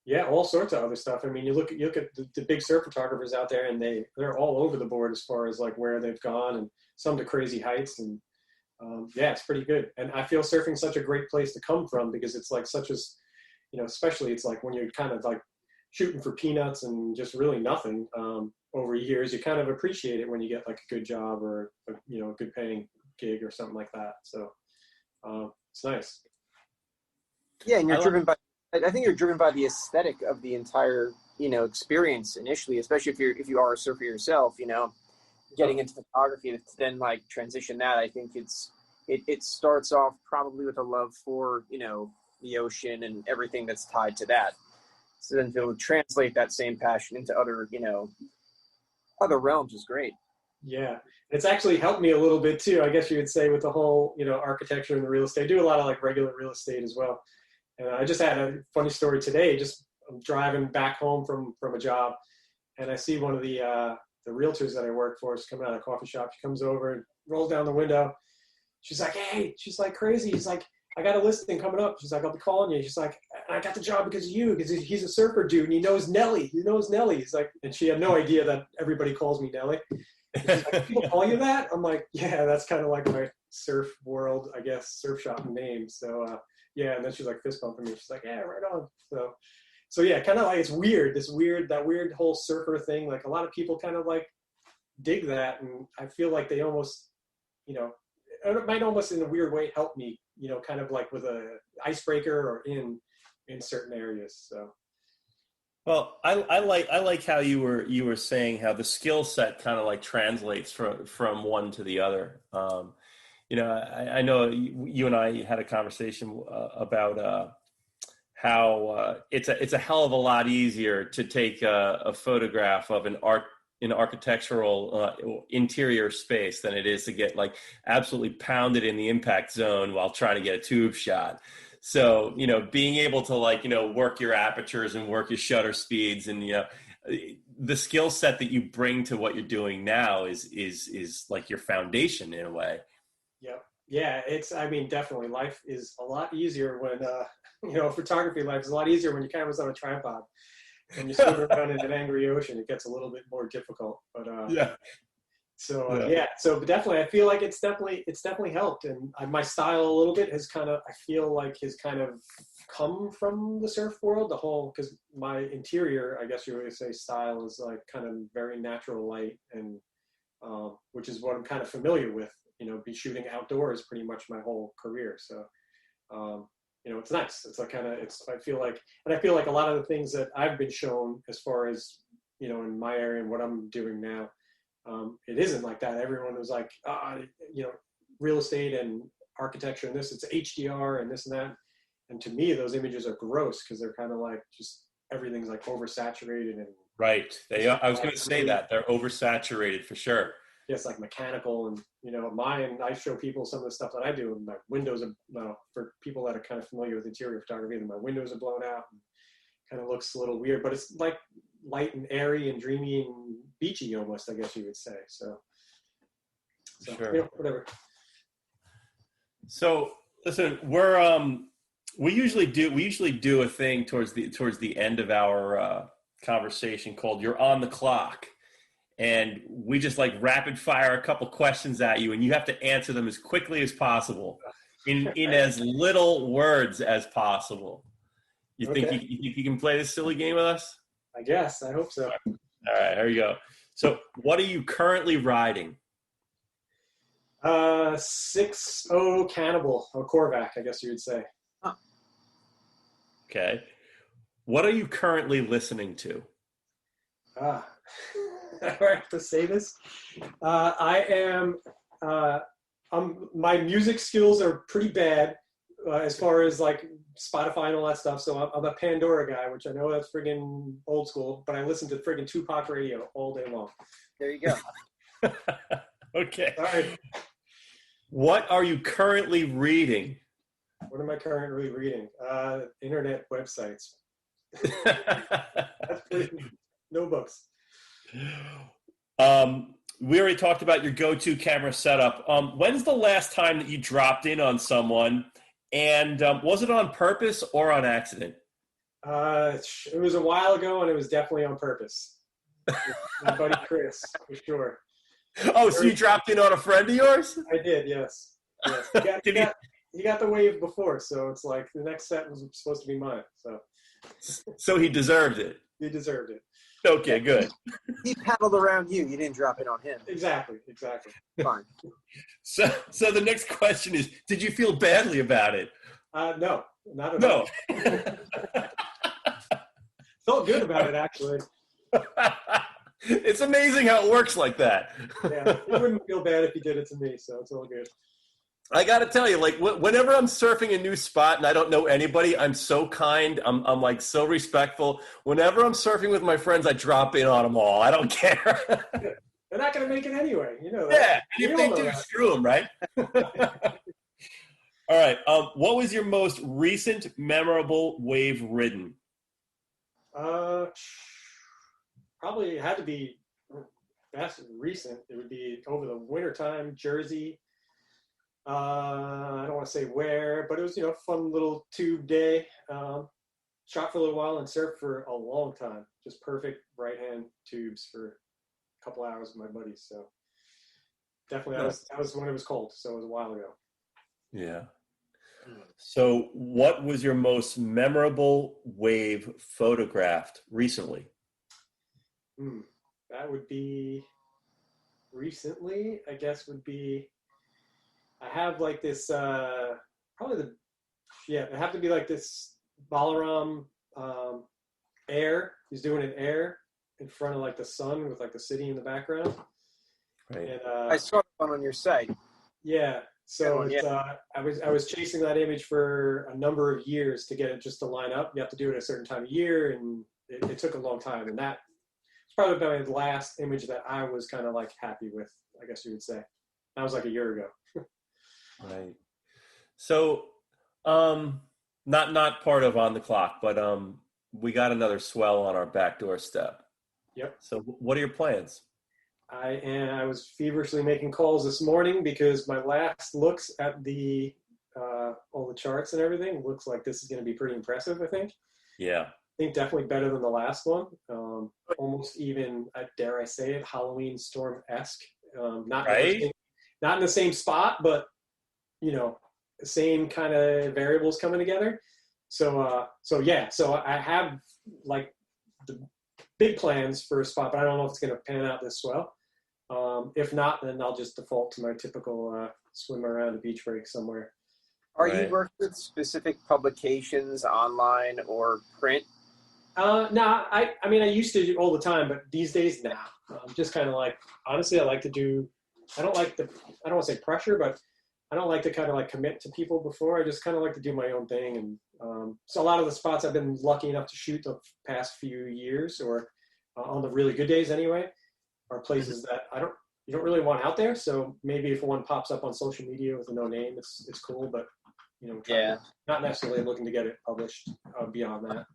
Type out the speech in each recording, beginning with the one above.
Yeah, all sorts of other stuff. I mean, you look at the big surf photographers out there, and they're all over the board as far as like where they've gone, and some to crazy heights. And yeah, it's pretty good. And I feel surfing's such a great place to come from, because it's like such as, especially it's like when you're kind of like shooting for peanuts and just really nothing over years, you kind of appreciate it when you get like a good job or a good paying gig or something like that. So it's nice. Yeah, and I think you're driven by the aesthetic of the entire, experience initially, especially if you are a surfer yourself, getting into photography to then like transition that. I think it starts off probably with a love for, the ocean and everything that's tied to that. So then to translate that same passion into other, other realms is great. Yeah, it's actually helped me a little bit too, I guess you would say, with the whole, architecture and the real estate. I do a lot of like regular real estate as well. And I just had a funny story today. I'm driving back home from a job, and I see one of the realtors that I work for is coming out of the coffee shop. She comes over and rolls down the window. She's like, "Hey," she's like, "crazy." She's like, "I got a listing coming up." She's like, "I'll be calling you." She's like, "I got the job because of you, because he's a surfer dude and he knows Nelly. He knows Nelly." He's like, and she had no idea that everybody calls me Nelly. And she's like, "People call you that?" I'm like, "Yeah, that's kind of like my surf world, I guess, surf shop name." So yeah, and then she's like fist bumping me. She's like, "Yeah, right on." So yeah, kind of like it's weird. That weird whole surfer thing. Like a lot of people kind of like dig that, and I feel like they almost, it might almost in a weird way help me, kind of like with a icebreaker or in certain areas. So. Well, I like how you were saying how the skill set kind of like translates from one to the other. I know you and I had a conversation about how it's a hell of a lot easier to take a photograph of an architectural interior space than it is to get like absolutely pounded in the impact zone while trying to get a tube shot. So, being able to like, work your apertures and work your shutter speeds and, the skill set that you bring to what you're doing now is like your foundation in a way. Yep. Yeah, definitely life is a lot easier when, photography life is a lot easier when your camera's on a tripod and you swim around in an angry ocean. It gets a little bit more difficult, but yeah. So but definitely, I feel like it's definitely helped, and my style a little bit has kind of come from the surf world. The whole, because my interior, I guess you would say, style is like kind of very natural light, and which is what I'm kind of familiar with. Be shooting outdoors pretty much my whole career. So, it's nice. It's like I feel like a lot of the things that I've been shown as far as, in my area and what I'm doing now, it isn't like that. Everyone was like, real estate and architecture and this, it's HDR and this and that. And to me, those images are gross because they're kind of like just everything's like oversaturated and right. I was going to say that they're oversaturated for sure. Yes, like mechanical, and mine. I show people some of the stuff that I do, and my windows are for people that are kind of familiar with interior photography. And my windows are blown out, and kind of looks a little weird, but it's like light and airy and dreamy and beachy almost, I guess you would say. So sure. Whatever. So listen, we usually do a thing towards the end of our conversation called "You're on the Clock." And we just like rapid fire a couple questions at you, and you have to answer them as quickly as possible in as little words as possible. You think you can play this silly game with us? I guess. I hope so. All right, here you go. So what are you currently riding? 6.0 Cannibal, or Corvac, I guess you would say. Huh. Okay. What are you currently listening to? I have to say this. My music skills are pretty bad as far as like Spotify and all that stuff. So I'm a Pandora guy, which I know that's friggin' old school, but I listen to friggin' Tupac radio all day long. There you go. Okay. All right. What are you currently reading? What am I currently reading? Internet websites. That's pretty, no books. We already talked about your go-to camera setup. When's the last time that you dropped in on someone, and was it on purpose or on accident? It was a while ago, and it was definitely on purpose. My buddy Chris, for sure. Oh, so you dropped in on a friend of yours? I did, yes. He got the wave before, so it's like the next set was supposed to be mine. So he deserved it. He deserved it. Okay, good. He paddled around you. You didn't drop it on him. Exactly. Fine. So the next question is, did you feel badly about it? No, not at all. Felt good about it, actually. It's amazing how it works like that. Yeah, I wouldn't feel bad if he did it to me, so it's all good. I got to tell you, like, whenever I'm surfing a new spot and I don't know anybody, I'm so kind. I'm like so respectful. Whenever I'm surfing with my friends, I drop in on them all. I don't care. They're not going to make it anyway, you know. Yeah, and if they do, screw them, right? All right. What was your most recent memorable wave ridden? Probably had to be that's recent. It would be over the wintertime, Jersey. I don't want to say where, but it was, fun little tube day. Shot for a little while and surfed for a long time. Just perfect right-hand tubes for a couple hours with my buddies. So definitely that was when it was cold. So it was a while ago. Yeah. So what was your most memorable wave photographed recently? That would be recently, I guess would be, I have like this, it have to be like this Balaram air. He's doing an air in front of like the sun with like the city in the background. Right. And, I saw one on your site. Yeah. So it's, I was chasing that image for a number of years to get it just to line up. You have to do it at a certain time of year, and it took a long time. And that was probably the last image that I was kind of like happy with, I guess you would say. That was like a year ago. Right. So, not part of On the Clock, but we got another swell on our back doorstep. Yep. So, what are your plans? I was feverishly making calls this morning because my last looks at the all the charts and everything looks like this is going to be pretty impressive. I think. Yeah. I think definitely better than the last one. Almost even, dare I say it, Halloween Storm-esque. Not in the same spot, but the same kind of variables coming together. So I have like the big plans for a spot, but I don't know if it's going to pan out this swell. If not, then I'll just default to my typical swim around a beach break somewhere. Are you working with specific publications, online or print? No, I mean, I used to do all the time, but these days, nah. Just kind of like, honestly, I like to do, I don't want to say pressure, but I don't like to kind of like commit to people before. I just kind of like to do my own thing. And so a lot of the spots I've been lucky enough to shoot the past few years, or on the really good days anyway, are places that you don't really want out there. So maybe if one pops up on social media with a no name, it's cool, but not necessarily looking to get it published beyond that.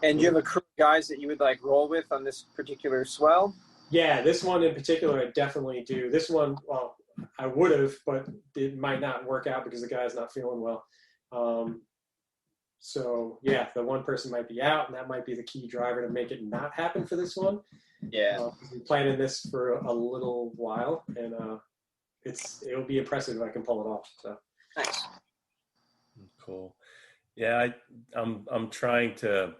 And do you have a crew of guys that you would like roll with on this particular swell? Yeah, this one in particular, I definitely do. This one, well, I would have, but it might not work out because the guy's not feeling well. So yeah, the one person might be out, and that might be the key driver to make it not happen for this one. Yeah, we've been planning this for a little while, and it'll be impressive if I can pull it off. So nice, cool. Yeah, I'm trying to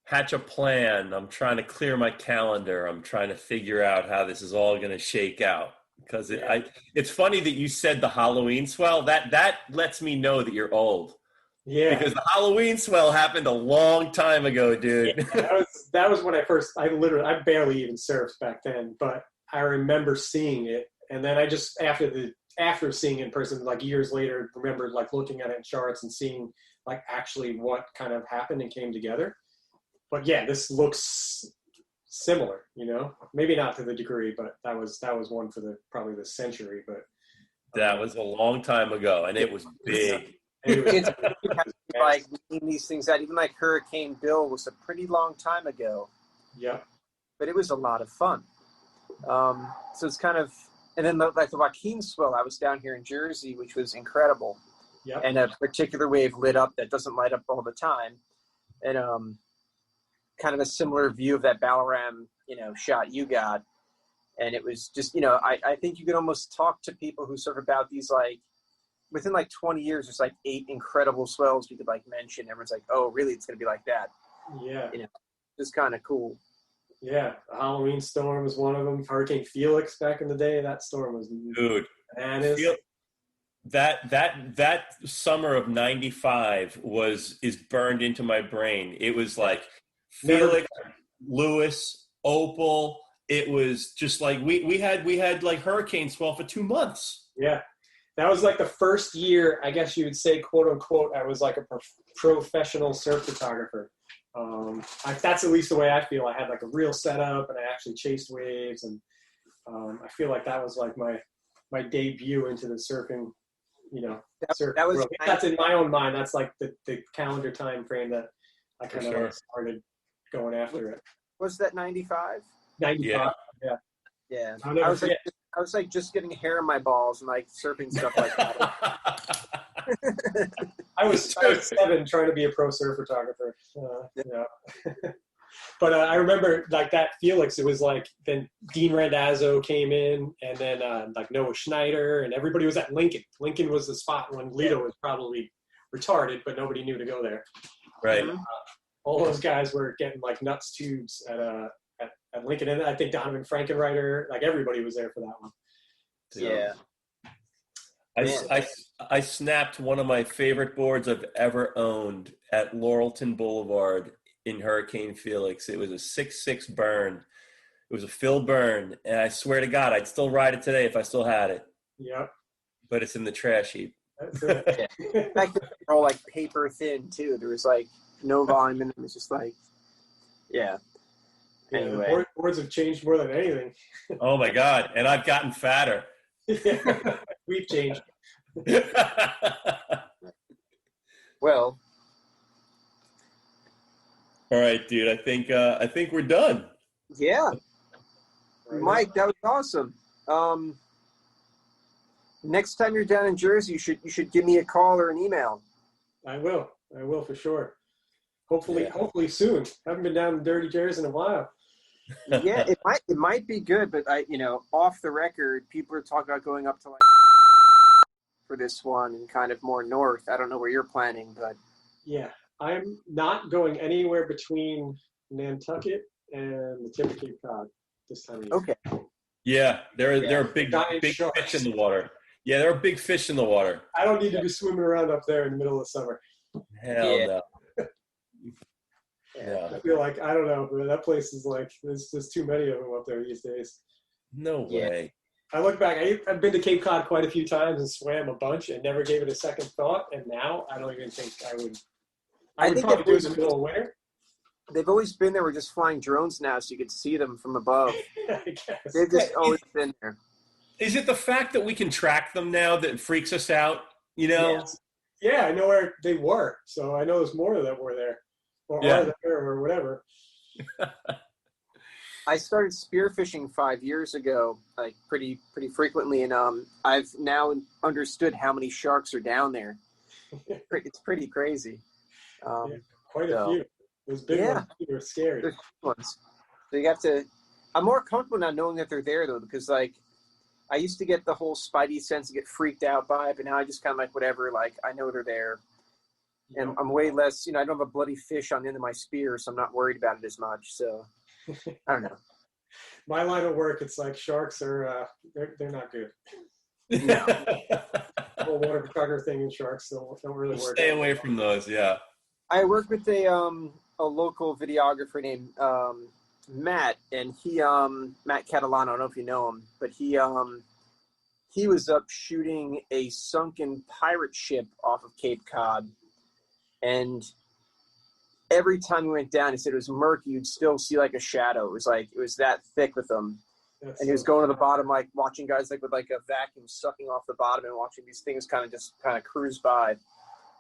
hatch a plan. I'm trying to clear my calendar. I'm trying to figure out how this is all going to shake out. Because it's funny that you said the Halloween swell. That lets me know that you're old. Yeah. Because the Halloween swell happened a long time ago, dude. Yeah, that was when I barely even surfed back then, but I remember seeing it. And then I just, after seeing it in person, like years later, remembered like looking at it in charts and seeing like actually what kind of happened and came together. But yeah, this looks similar, maybe not to the degree, but that was one for probably the century. But that was a long time ago, and it was big. It's like leaving these things out. Even like Hurricane Bill was a pretty long time ago. Yeah, but it was a lot of fun. So it's kind of, and then like the Joaquin swell, I was down here in Jersey, which was incredible. and a particular wave lit up that doesn't light up all the time. And kind of a similar view of that Balaram, shot you got. And it was just, I think you could almost talk to people who surf about these, like, within like 20 years, there's like 8 incredible swells you could like mention. Everyone's like, oh, really? It's going to be like that. Yeah. Just kind of cool. Yeah. The Halloween storm was one of them. Hurricane Felix back in the day. That storm was, dude. That summer of '95 is burned into my brain. It was like Felix, Lewis, Opal. It was just like we had like hurricane swell for 2 months. Yeah. That was like the first year, I guess you would say, quote unquote, I was like a professional surf photographer. That's at least the way I feel. I had like a real setup and I actually chased waves. And I feel like that was like my debut into the surfing, surf world. That's in my own mind. That's like the calendar time frame that I kind of started going after it. Was that 95? 95, yeah. I was like just getting hair in my balls and like surfing stuff like that. I was 7 trying to be a pro surf photographer. But I remember like that Felix, it was like then Dean Randazzo came in and then like Noah Schneider and everybody was at Lincoln. Lincoln was the spot when Lido was probably retarded, but nobody knew to go there. Right. All those guys were getting like nuts tubes at Lincoln, and I think Donovan Frankenreiter, like everybody was there for that one. So, yeah. I snapped one of my favorite boards I've ever owned at Laurelton Boulevard in Hurricane Felix. It was a 6.6 burn. It was a Phil burn, and I swear to God, I'd still ride it today if I still had it. Yep. But it's in the trash heap. That's it. Back then, they were all like paper thin too. There was like no volume in them. It was just like, Anyway. The boards have changed more than anything. Oh my God. And I've gotten fatter. We've changed. Well. All right, dude. I think we're done. Yeah. Right. Mike, that was awesome. Next time you're down in Jersey, you should give me a call or an email. I will for sure. Hopefully soon. Haven't been down in Dirty Jersey in a while. Yeah, it might be good, but off the record, people are talking about going up to like for this one and kind of more north. I don't know where you're planning, but yeah, I'm not going anywhere between Nantucket and the tip of Cape Cod this time of year. Okay. Yeah, there are big fish in the water. Yeah, there are big fish in the water. I don't need to be swimming around up there in the middle of summer. Hell no. Yeah. I feel like, I don't know, but that place is like, there's just too many of them up there these days. No way. I look back, I've been to Cape Cod quite a few times and swam a bunch and never gave it a second thought. And now I don't even think I would. I would probably do it in the middle of winter. They've always been there. We're just flying drones now so you could see them from above. I guess. They've just always been there. Is it the fact that we can track them now that freaks us out? Yes. Yeah, I know where they were. So I know there's more that were there. Or are there or whatever. I started spearfishing 5 years ago, like pretty frequently, and I've now understood how many sharks are down there. It's pretty crazy. Quite a few. Those big ones are scary. There's ones. So you have to. I'm more comfortable now knowing that they're there though, because like I used to get the whole spidey sense and get freaked out by it, but now I just kind of like whatever. Like I know they're there. And I'm way less, I don't have a bloody fish on the end of my spear, so I'm not worried about it as much. So, I don't know. My line of work, it's like sharks are, they're not good. No. The whole water photographer thing and sharks don't really work. Stay away from those, yeah. I work with a local videographer named Matt, and he, Matt Catalano, I don't know if you know him, but he was up shooting a sunken pirate ship off of Cape Cod. And every time we went down, he said it was murky. You'd still see like a shadow. It was that thick with them. And he was going to the bottom, like watching guys like with like a vacuum sucking off the bottom and watching these things kind of cruise by.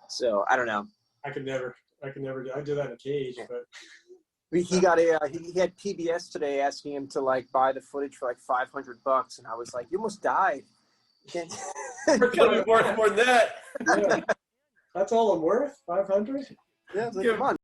So I don't know. I could never. I do that in a cage, but he got he had PBS today asking him to like buy the footage for like $500, and I was like, you almost died. We're gonna be worth more than that. Yeah. That's all I'm worth. 500. Yeah, it's like, come on.